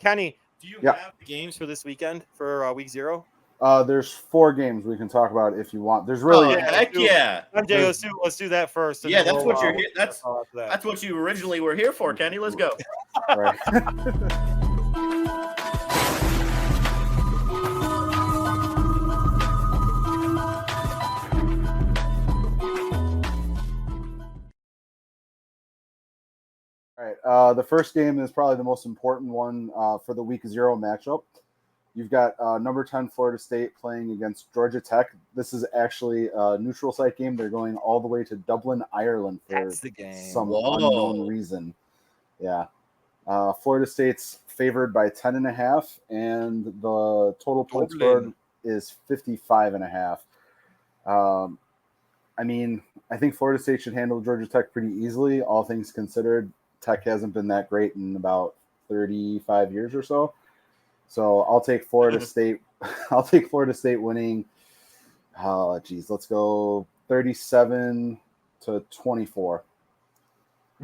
Kenny, do you Yeah. have the games for this weekend for week 0? There's 4 games we can talk about if you want. There's really heck yeah. MJ, let's do that first. Yeah, that's what you're here. That's what you originally were here for, Kenny. Let's go. right. All right. The first game is probably the most important one for the week 0 matchup. You've got number 10 Florida State playing against Georgia Tech. This is actually a neutral site game. They're going all the way to Dublin, Ireland for some unknown reason. Yeah. Florida State's favored by 10.5, and the total points scored is 55.5. I mean, I think Florida State should handle Georgia Tech pretty easily, all things considered. Tech hasn't been that great in about 35 years or so. So I'll take Florida State. I'll take Florida State winning. Oh, geez, let's go 37-24.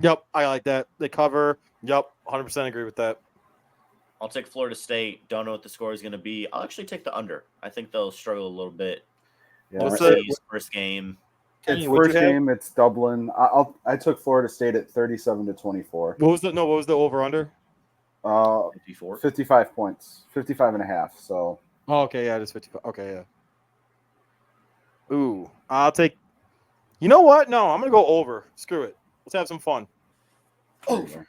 Yep, I like that. They cover. Yep, 100% agree with that. I'll take Florida State. Don't know what the score is going to be. I'll actually take the under. I think they'll struggle a little bit. Yeah. Overseas first game. It's first game. It's Dublin. I took Florida State at 37-24. What was the over under? 54. 55 points. 55.5. So. Oh, okay, yeah, it is 55. Okay, yeah. Ooh, I'll take. You know what? No, I'm gonna go over. Screw it. Let's have some fun. Over.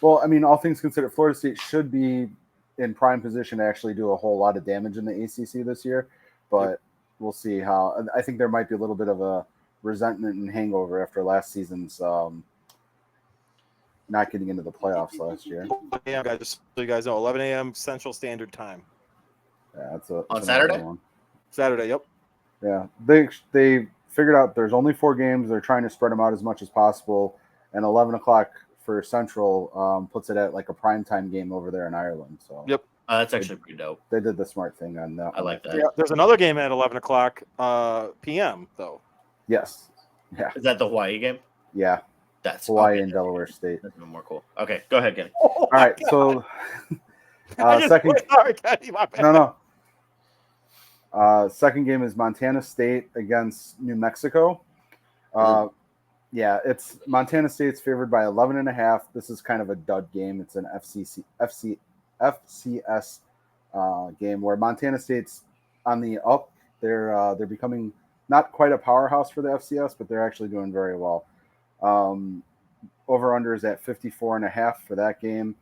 Well, I mean, all things considered, Florida State should be in prime position to actually do a whole lot of damage in the ACC this year, but we'll see how. I think there might be a little bit of a resentment and hangover after last season's not getting into the playoffs last year. Yeah, guys, just so you guys know, 11 a.m. Central Standard Time. Yeah, that's on Saturday. Saturday, yep. Yeah, they figured out there's only 4 games. They're trying to spread them out as much as possible, and 11 o'clock for Central puts it at like a primetime game over there in Ireland. So yep, that's actually pretty dope. They did the smart thing on that. I like that. Yeah, there's another game at 11 o'clock p.m. though. Yes. Yeah. Is that the Hawaii game? Yeah. That's Hawaii and Delaware State. That's even more cool. Okay, go ahead, Kenny. All right, so second. Sorry, Kenny, my bad. No. Second game is Montana State against New Mexico. Yeah, it's Montana State's favored by 11.5. This is kind of a dud game. It's an FCS game where Montana State's on the up. They're becoming not quite a powerhouse for the FCS, but they're actually doing very well. Over under is at 54.5 for that game.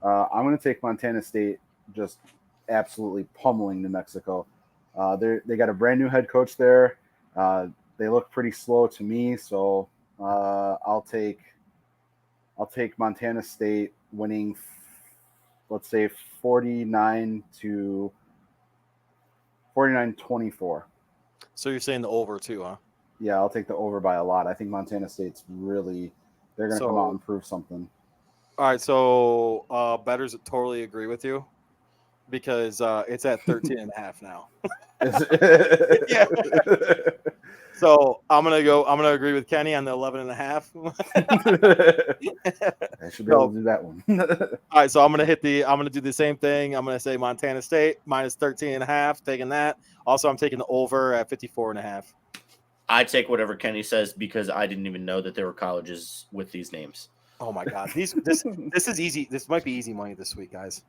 I'm going to take Montana State just absolutely pummeling New Mexico. They got a brand new head coach there. They look pretty slow to me, so I'll take Montana State winning, let's say 49-24. So you're saying the over too, huh? Yeah, I'll take the over by a lot. I think Montana State's really they're going to come out and prove something. All right, so bettors totally agree with you because it's at 13.5 now. Yeah. So I'm gonna agree with Kenny on the 11.5. I should be able to do that one. All right, so I'm gonna do the same thing. I'm gonna say Montana State minus 13.5, taking that. Also, I'm taking the over at 54.5. I take whatever Kenny says because I didn't even know that there were colleges with these names. Oh my God, this is easy. This might be easy money this week, guys.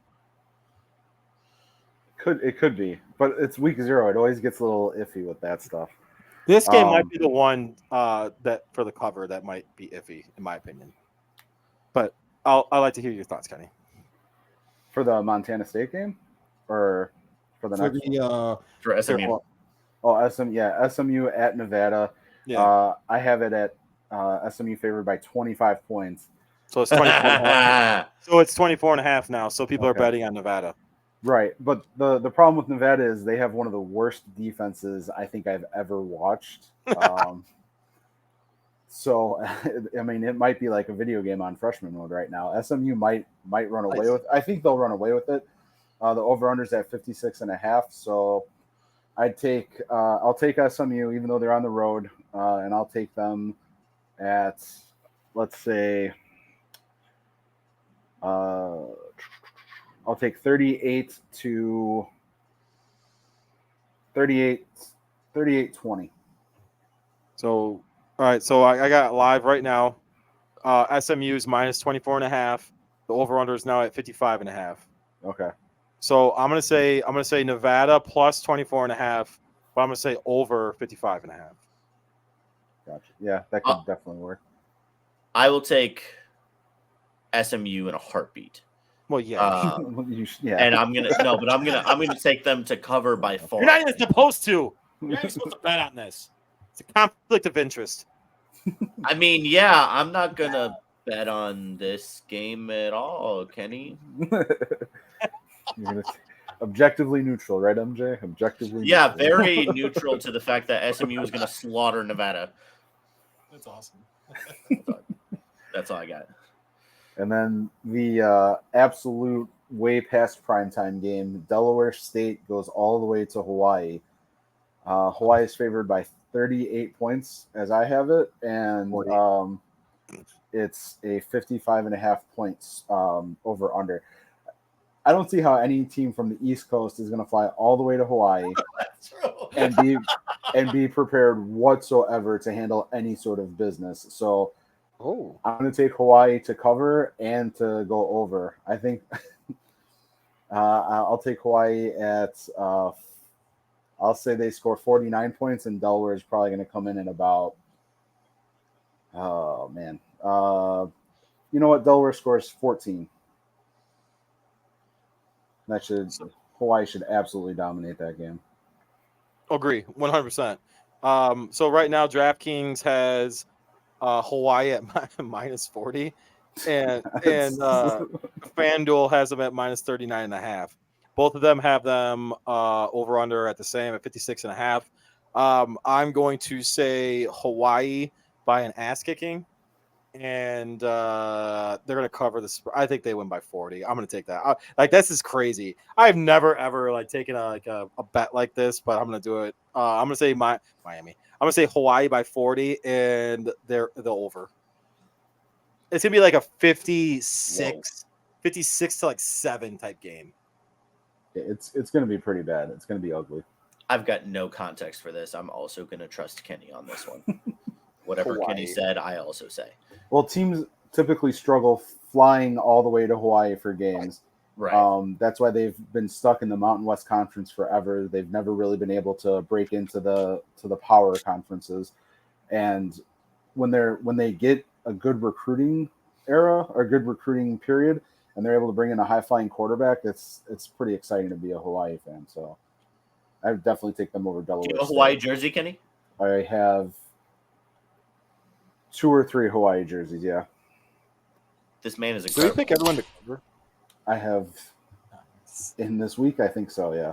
It could be, but it's week 0. It always gets a little iffy with that stuff. This game might be the one that for the cover that might be iffy, in my opinion. But I'd like to hear your thoughts, Kenny. For the Montana State game, or for the next one? For SMU. Oh, SMU at Nevada. Yeah. I have it at SMU favored by 25 points. So it's 24.5. So it's 24.5 now. So people are betting on Nevada. Right, but the problem with Nevada is they have one of the worst defenses I think I've ever watched. So, I mean, it might be like a video game on freshman mode right now. SMU might run away with. I think they'll run away with it. The over/under's at 56.5. So, I'll take SMU even though they're on the road, and I'll take them at, let's say, I'll take 38 to 38-20. So, all right. So I got live right now. SMU's minus 24.5. The over/under is now at 55.5. Okay. So I'm gonna say Nevada plus 24.5, but I'm gonna say over 55.5. Gotcha. Yeah, that could definitely work. I will take SMU in a heartbeat. Well, yeah. And I'm gonna take them to cover by 4. You're not even supposed to. You're not even supposed to bet on this. It's a conflict of interest. I mean, yeah, I'm not gonna bet on this game at all, Kenny. Objectively neutral, right, MJ? Objectively Yeah, neutral. very neutral to the fact that SMU is gonna slaughter Nevada. That's awesome. That's all I got. And then the absolute way past primetime game, Delaware State goes all the way to Hawaii. Hawaii is favored by 38 points, as I have it, and it's a 55.5 points over under. I don't see how any team from the East Coast is going to fly all the way to Hawaii and be prepared whatsoever to handle any sort of business. So I'm going to take Hawaii to cover and to go over. I think I'll take Hawaii at I'll say they score 49 points, and Delaware is probably going to come in at about you know what? Delaware scores 14. Hawaii should absolutely dominate that game. Agree, 100%. So right now, DraftKings has Hawaii at minus 40, and FanDuel has them at minus 39.5. Both of them have them over under at the same at 56.5. I'm going to say Hawaii by an ass kicking, and they're going to cover this. I think they win by 40. I'm going to take that. This is crazy. I've never ever taken a bet like this, but I'm going to do it. I'm going to say Miami. I'm going to say Hawaii by 40, and they're the over. It's going to be like a 56 to 7 type game. It's going to be pretty bad. It's going to be ugly. I've got no context for this. I'm also going to trust Kenny on this one. Whatever Hawaii. Kenny said, I also say. Well, teams typically struggle flying all the way to Hawaii for games. Right. That's why they've been stuck in the Mountain West Conference forever. They've never really been able to break into the power conferences. And when they get a good recruiting era or good recruiting period, and they're able to bring in a high flying quarterback, it's pretty exciting to be a Hawaii fan. So I would definitely take them over Delaware. Do you have a Hawaii jersey, Kenny? I have 2 or 3 Hawaii jerseys. Yeah. This man is incredible. Do you think everyone to cover? I have in this week. I think so. Yeah.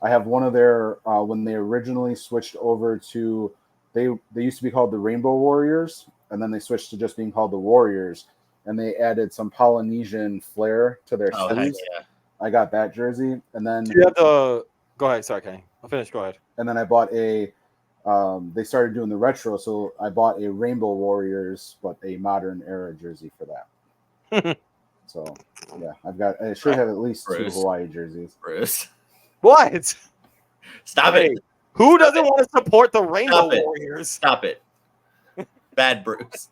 I have one of their when they originally switched over to they used to be called the Rainbow Warriors, and then they switched to just being called the Warriors, and they added some Polynesian flair to their sleeves. Yeah. I got that jersey, and then do you have the? Go ahead. Sorry, Kenny. I'll finish. Go ahead. And then I bought a. They started doing the retro, so I bought a Rainbow Warriors, but a modern era jersey for that. So yeah, I should have at least Bruce. 2 Hawaii jerseys. Bruce. What? Stop it. Who doesn't want to support the Rainbow Warriors? Stop it. Bad Bruce.